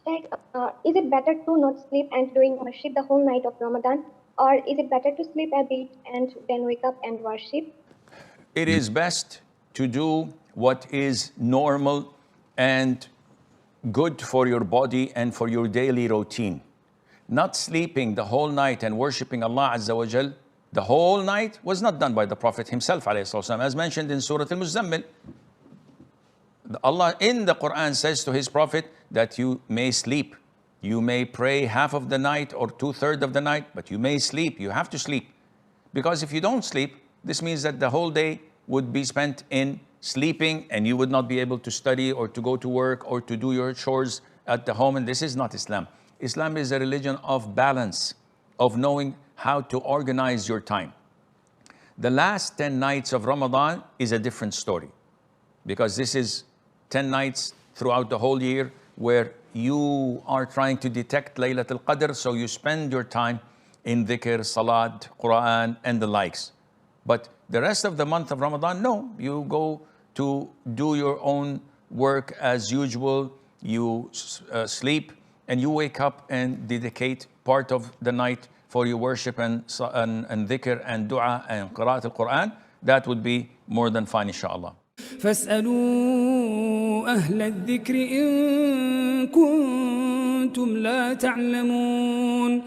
Is it better to not sleep and doing worship the whole night of Ramadan, or is it better to sleep a bit and then wake up and worship? It is best to do what is normal and good for your body and for your daily routine. Not sleeping the whole night and worshipping Allah Azza wa Jal the whole night was not done by the Prophet himself, as mentioned in Surah Al-Muzammil. Allah in the Quran says to his Prophet that you may sleep. You may pray half of the night or 2/3 of the night, but you may sleep. You have to sleep. Because if you don't sleep, this means that the whole day would be spent in sleeping and you would not be able to study or to go to work or to do your chores at the home. And this is not Islam. Islam is a religion of balance, of knowing how to organize your time. The last 10 nights of Ramadan is a different story, because this is 10 nights throughout the whole year where you are trying to detect Laylatul Qadr, so you spend your time in dhikr, salat, Quran, and the likes. But the rest of the month of Ramadan, no, you go to do your own work as usual, you sleep, and you wake up and dedicate part of the night for your worship and dhikr and dua and qira'at al-Quran. That would be more than fine, inshallah. فاسألوا أهل الذكر إن كنتم لا تعلمون